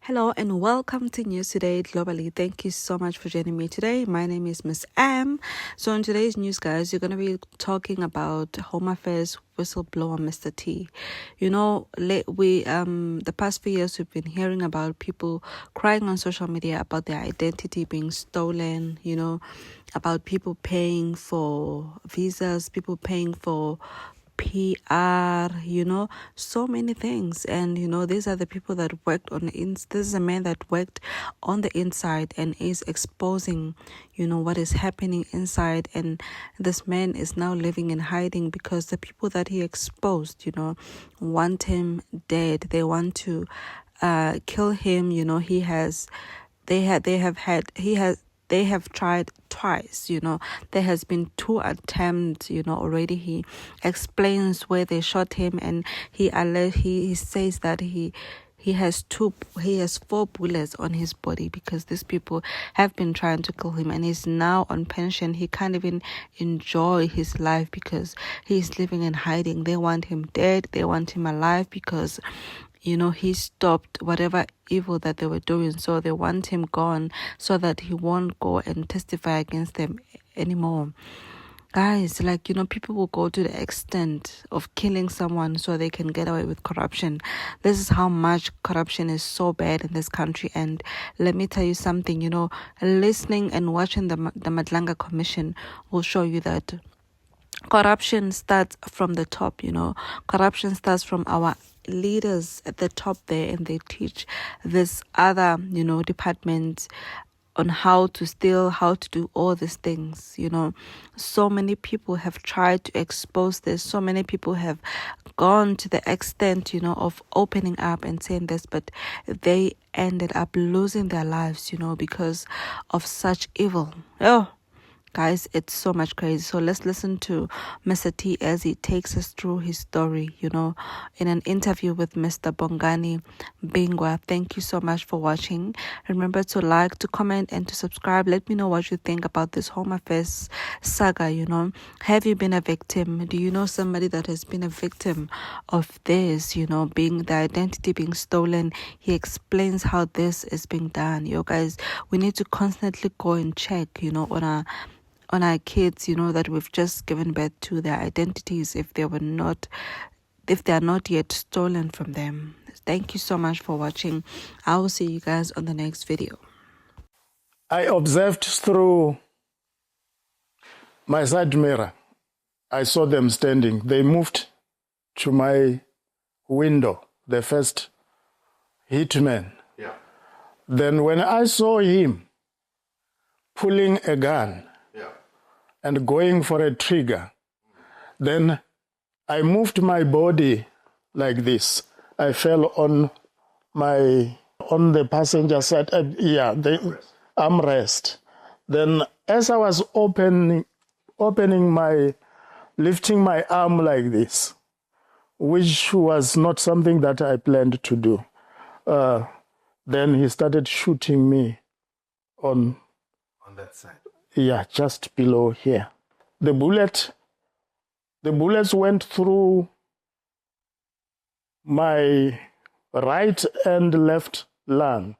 Hello and welcome to News Today Globally. Thank you so much for joining me today. My name is Miss M. So in today's news, guys, you're going to be talking about Home Affairs whistleblower Mr. T. You know, the past few years we've been hearing about people crying on social media about their identity being stolen, about people paying for visas, people paying for PR, so many things. And, these are the people that worked on this is a man that worked on the inside and is exposing, what is happening inside. And this man is now living in hiding because the people that he exposed, want him dead. They want to kill him. They have tried twice, There has been 2 attempts, already. He explains where they shot him, and he says that he has 4 bullets on his body because these people have been trying to kill him, and he's now on pension. He can't even enjoy his life because he's living in hiding. They want him dead. They want him alive because he stopped whatever evil that they were doing. So they want him gone so that he won't go and testify against them anymore. Guys, people will go to the extent of killing someone so they can get away with corruption. This is how much corruption is so bad in this country. And let me tell you something, listening and watching the Madlanga Commission will show you that corruption starts from the top, Corruption starts from our leaders at the top there, and they teach this other, department on how to steal, how to do all these things, So many people have tried to expose this. So many people have gone to the extent, of opening up and saying this, but they ended up losing their lives, because of such evil. Guys, it's so much crazy. So let's listen to Mr. T as he takes us through his story, in an interview with Mr. Bongani Bingwa. Thank you so much for watching. Remember to like, to comment, and to subscribe. Let me know what you think about this Home Affairs saga, Have you been a victim? Do you know somebody that has been a victim of this, being the identity being stolen? He explains how this is being done. Guys, we need to constantly go and check, on our kids, that we've just given birth to, their identities if they are not yet stolen from them. Thank you so much for watching. I will see you guys on the next video. I observed through my side mirror. I saw them standing. They moved to my window, the first hitman. Yeah. Then when I saw him pulling a gun, and going for a trigger, then I moved my body like this. I fell on the passenger side, the armrest. Then as I was lifting my arm like this, which was not something that I planned to do, then he started shooting me on that side. Yeah, just below here. The bullets went through my right and left lung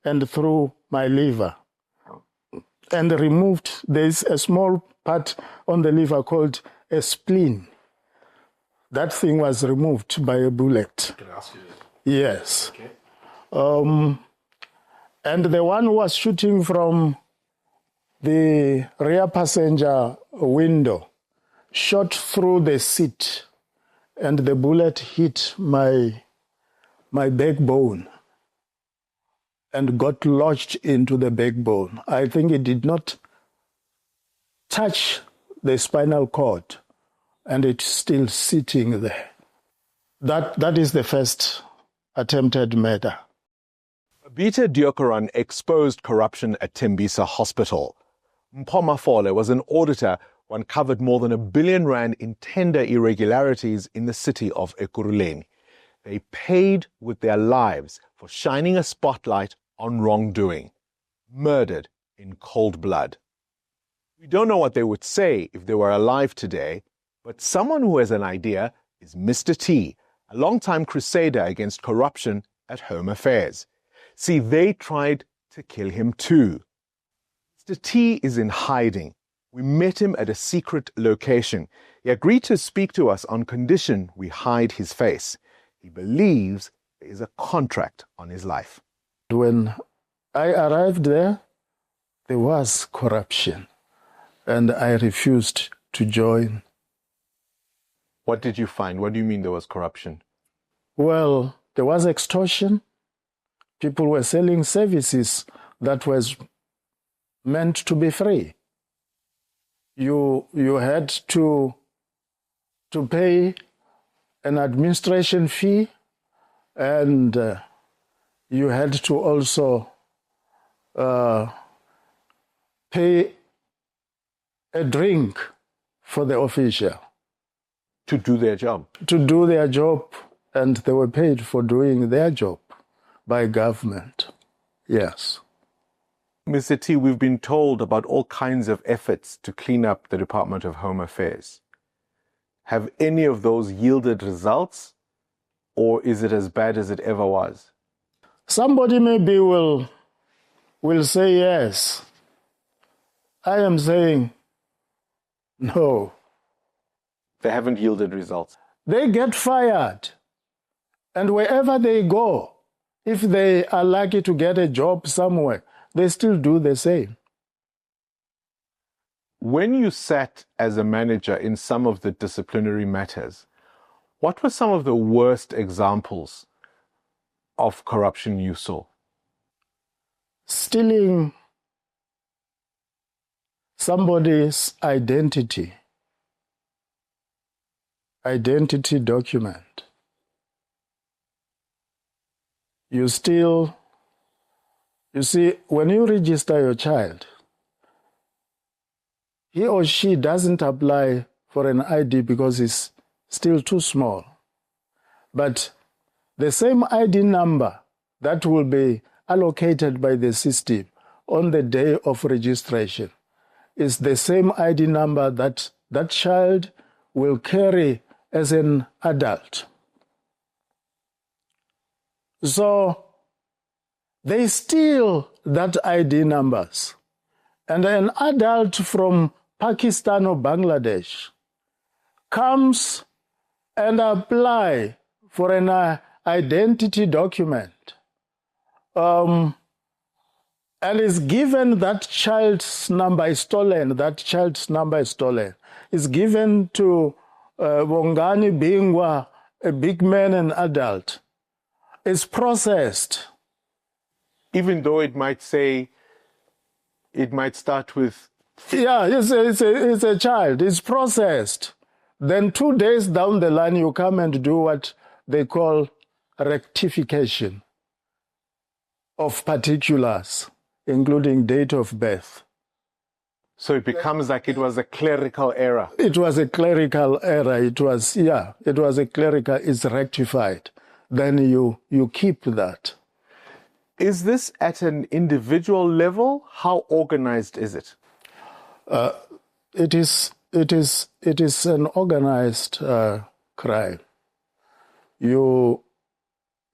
and through my liver and removed. There's a small part on the liver called a spleen. That thing was removed by a bullet. Can I ask you this? Yes. Okay. And the one who was shooting from the rear passenger window shot through the seat, and the bullet hit my backbone and got lodged into the backbone. I think it did not touch the spinal cord, and it's still sitting there. That is the first attempted murder. Bita Deokaran exposed corruption at Tembisa Hospital. Mpoma Fole was an auditor who uncovered more than R1 billion in tender irregularities in the city of Ekurhuleni. They paid with their lives for shining a spotlight on wrongdoing, murdered in cold blood. We don't know what they would say if they were alive today, but someone who has an idea is Mr. T, a long-time crusader against corruption at Home Affairs. See, they tried to kill him too. Mr. T is in hiding. We met him at a secret location. He agreed to speak to us on condition we hide his face. He believes there is a contract on his life. When I arrived there was corruption, and I refused to join. What did you find? What do you mean there was corruption? Well, there was extortion. People were selling services that was meant to be free. You had to pay an administration fee, and you had to also pay a drink for the official. To do their job. To do their job, and they were paid for doing their job by government. Yes. Mr. T, we've been told about all kinds of efforts to clean up the Department of Home Affairs. Have any of those yielded results, or is it as bad as it ever was? Somebody maybe will say yes. I am saying no. They haven't yielded results. They get fired. And wherever they go, if they are lucky to get a job somewhere, they still do the same. When you sat as a manager in some of the disciplinary matters, what were some of the worst examples of corruption you saw? Stealing somebody's identity document. You see, when you register your child, he or she doesn't apply for an ID because it's still too small. But the same ID number that will be allocated by the system on the day of registration is the same ID number that that child will carry as an adult. So they steal that ID numbers. And an adult from Pakistan or Bangladesh comes and apply for an identity document and is given that child's number is stolen. Is given to Bongani Bingwa, a big man and adult. Is processed. Even though it might say, it might start with... Yeah, it's a child. It's processed. Then 2 days down the line, you come and do what they call rectification of particulars, including date of birth. So it becomes like it was a clerical error. It was a clerical error. It was a clerical, it's rectified. Then you keep that. Is this at an individual level? How organized is it? It is an organized crime. You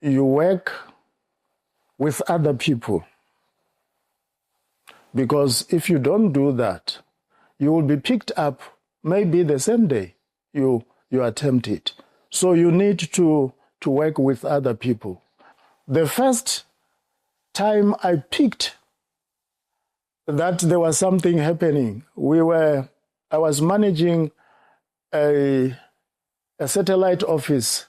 work with other people, because if you don't do that, you will be picked up maybe the same day you attempt it. So you need to work with other people. The first time I picked that there was something happening, I was managing a satellite office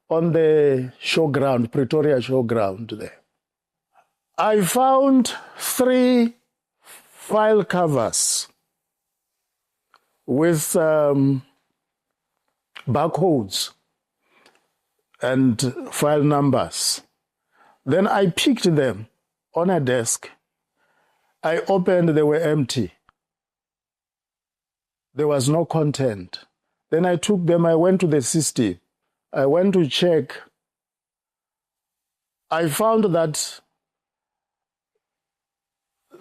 on the showground, Pretoria showground there. I found 3 file covers with barcodes and file numbers. Then I picked them on a desk. I opened, they were empty. There was no content. Then I took them, I went to the system. I went to check. I found that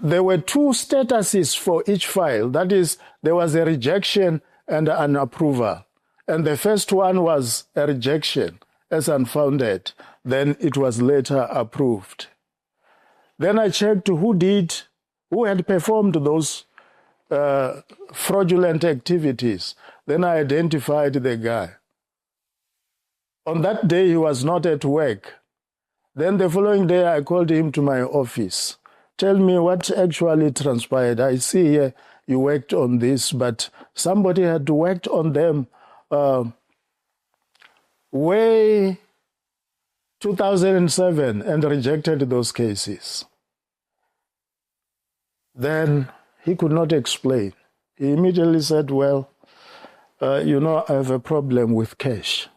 there were 2 statuses for each file. That is, there was a rejection and an approval. And the first one was a rejection as unfounded. Then it was later approved. Then I checked who had performed those fraudulent activities. Then I identified the guy. On that day, he was not at work. Then the following day, I called him to my office. Tell me what actually transpired. I see here you worked on this, but somebody had worked on them way 2007 and rejected those cases. Then he could not explain. He immediately said, well, I have a problem with cash.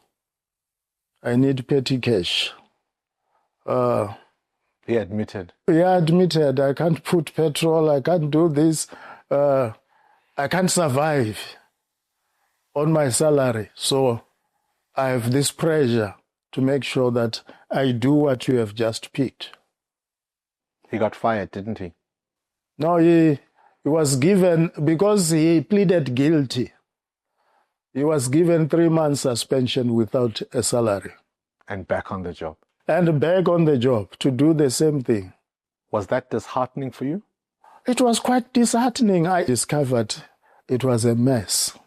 I need petty cash. He admitted. Yeah, admitted. I can't put petrol. I can't do this. I can't survive on my salary. So I have this pressure to make sure that I do what you have just picked. He got fired, didn't he? No, he was given, because he pleaded guilty, he was given 3 months suspension without a salary. And back on the job. And back on the job to do the same thing. Was that disheartening for you? It was quite disheartening. I discovered it was a mess.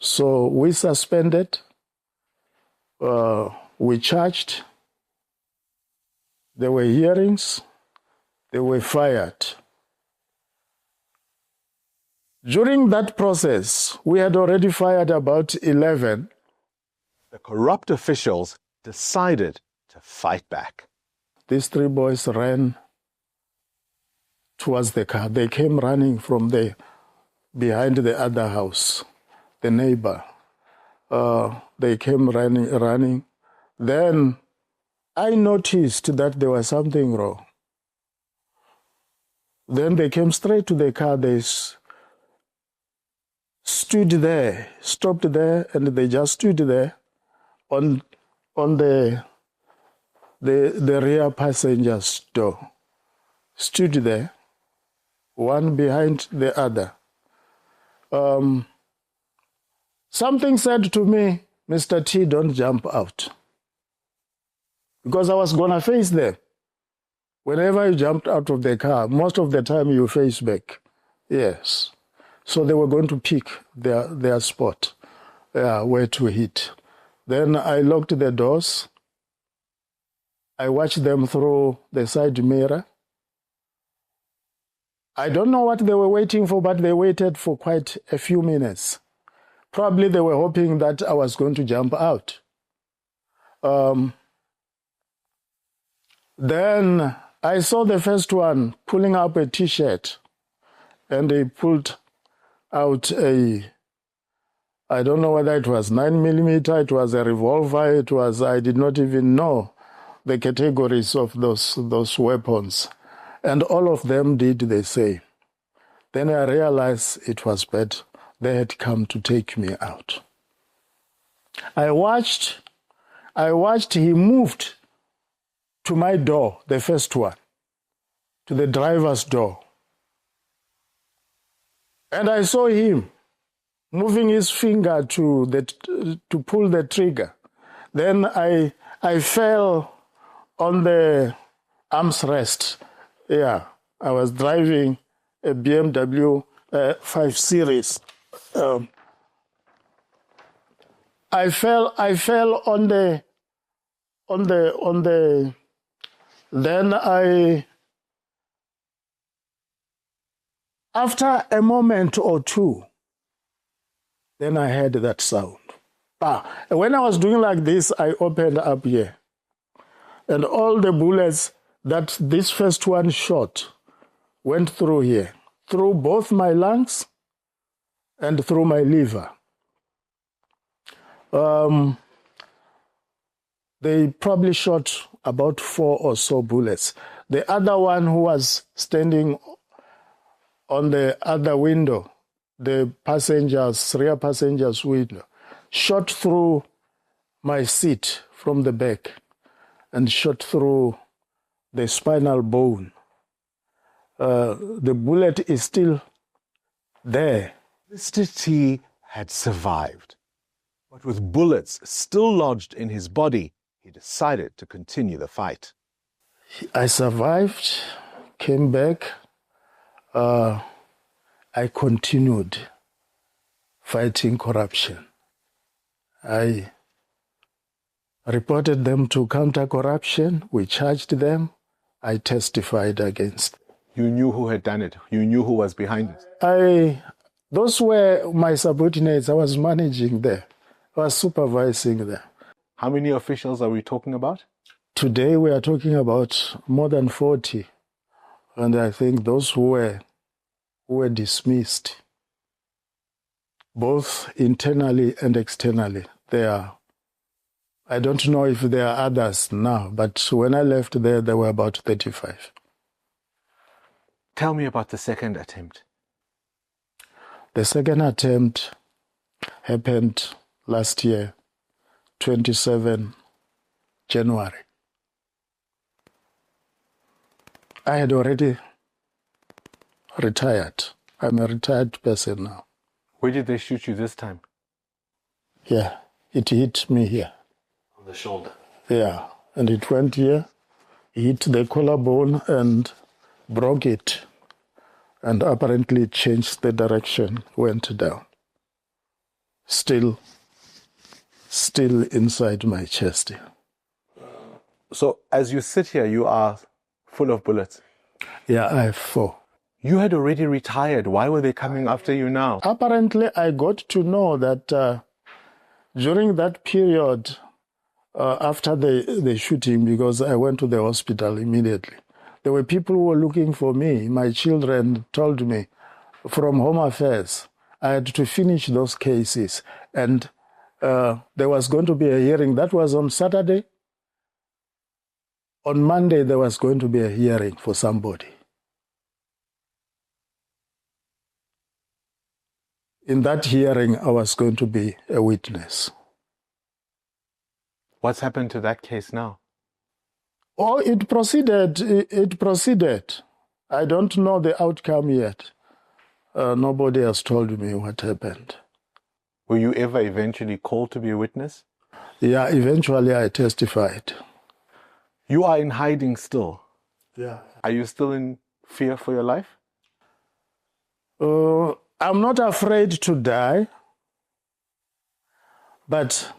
So we suspended, we charged, there were hearings, they were fired. During that process, we had already fired about 11. The corrupt officials decided to fight back. These 3 boys ran towards the car. They came running from behind the other house, the neighbor. They came running. Then I noticed that there was something wrong. Then they came straight to the car. They stood there, stopped there, and they just stood there on the rear passenger's door. Stood there, one behind the other. Something said to me, Mr. T, don't jump out. Because I was going to face them. Whenever you jumped out of the car, most of the time you face back. Yes. So they were going to pick their spot, where to hit. Then I locked the doors. I watched them through the side mirror. I don't know what they were waiting for, but they waited for quite a few minutes. Probably they were hoping that I was going to jump out. Then I saw the first one pulling up a T-shirt, and he pulled out I don't know whether it was 9mm, it was a revolver, I did not even know the categories of those weapons. And all of them did the same. Then I realized it was bad. They had come to take me out. I watched he moved to my door, the first one, to the driver's door. And I saw him moving his finger to pull the trigger. Then I fell on the arm's rest. Yeah, I was driving a BMW 5 Series. I fell on the. Then after a moment or two, then I heard that sound. When I was doing like this, I opened up here. And all the bullets that this first one shot went through here, through both my lungs and through my liver. They probably shot about 4 or so bullets. The other one who was standing on the other window, the rear passenger's window, shot through my seat from the back and shot through the spinal bone. The bullet is still there. Mr. T had survived, but with bullets still lodged in his body, he decided to continue the fight. I survived, came back. I continued fighting corruption. I reported them to counter-corruption. We charged them. I testified against. You knew who had done it. You knew who was behind it. Those were my subordinates. I was managing them. I was supervising them. How many officials are we talking about? Today we are talking about more than 40. And I think those who were dismissed, both internally and externally, I don't know if there are others now, but when I left there were about 35. Tell me about the second attempt. The second attempt happened last year, 27 January. I had already retired. I'm a retired person now. Where did they shoot you this time? Yeah, it hit me here. On the shoulder. Yeah, and it went here, hit the collarbone and broke it. And apparently it changed the direction, went down. Still inside my chest. So as you sit here, you are full of bullets. Yeah, I have 4. You had already retired. Why were they coming after you now? Apparently, I got to know that during that period, after the shooting, because I went to the hospital immediately, there were people who were looking for me. My children told me from Home Affairs, I had to finish those cases. And there was going to be a hearing. That was on Saturday. On Monday, there was going to be a hearing for somebody. In that hearing, I was going to be a witness. What's happened to that case now? Oh, it proceeded. It proceeded. I don't know the outcome yet. Nobody has told me what happened. Were you ever eventually called to be a witness? Yeah, eventually I testified. You are in hiding still. Yeah. Are you still in fear for your life? I'm not afraid to die, but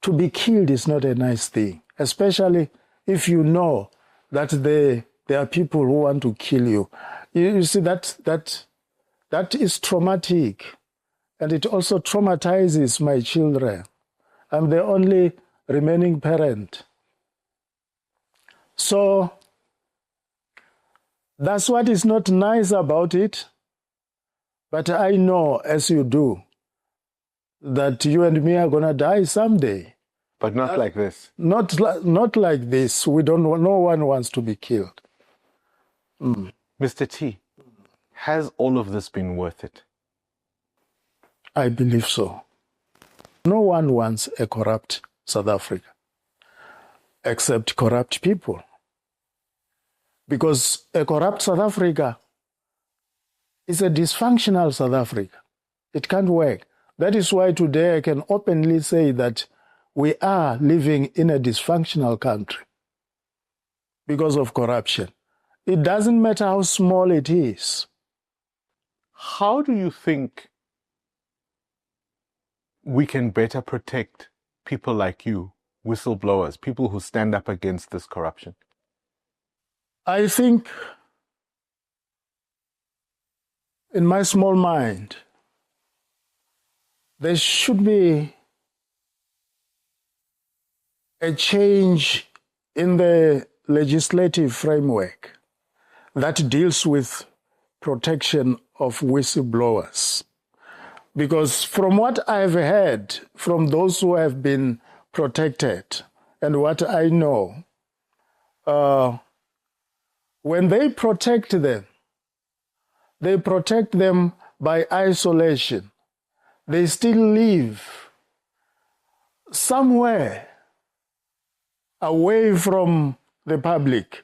to be killed is not a nice thing, especially if you know that there are people who want to kill you. You see, that is traumatic, and it also traumatizes my children. I'm the only remaining parent. So that's what is not nice about it. But I know, as you do, that you and me are going to die someday. But not like this. Not like this. No one wants to be killed. Mr. T, has all of this been worth it? I believe so. No one wants a corrupt South Africa, except corrupt people. Because a corrupt South Africa is a dysfunctional South Africa. It can't work. That is why today I can openly say that we are living in a dysfunctional country because of corruption. It doesn't matter how small it is. How do you think we can better protect people like you, whistleblowers, people who stand up against this corruption? I think, in my small mind, there should be a change in the legislative framework that deals with protection of whistleblowers. Because from what I've heard from those who have been protected and what I know, when they protect them by isolation. They still live somewhere away from the public.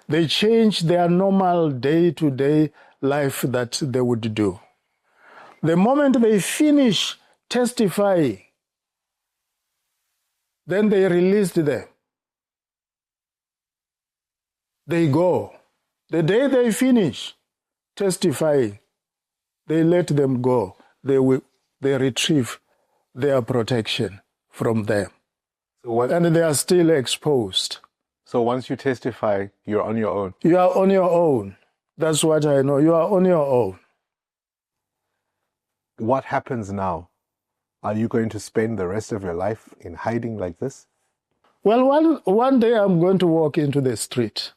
They change their normal day-to-day life that they would do. The moment they finish testifying, then they released them. they go. The day they finish testifying, they let them go. They retrieve their protection from them. And they are still exposed. So once you testify, you're on your own. You are on your own. That's what I know. You are on your own. What happens now? Are you going to spend the rest of your life in hiding like this? Well, one day I'm going to walk into the street.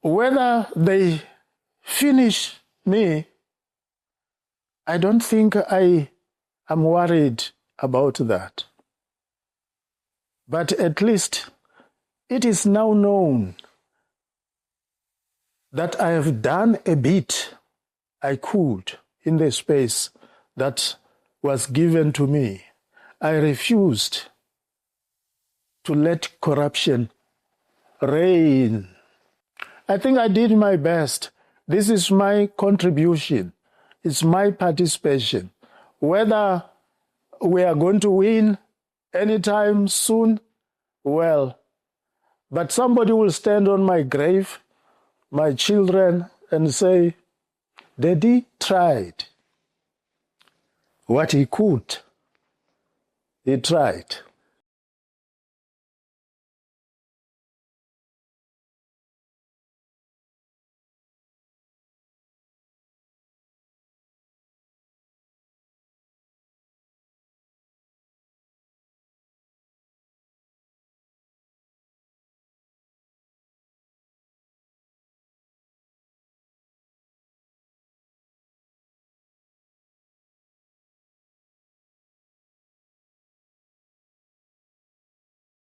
Whether they finish me, I don't think I am worried about that. But at least it is now known that I have done a bit I could in the space that was given to me. I refused to let corruption reign. I think I did my best. This is my contribution. It's my participation. Whether we are going to win anytime soon, well, but somebody will stand on my grave, my children, and say, Daddy tried what he could. He tried.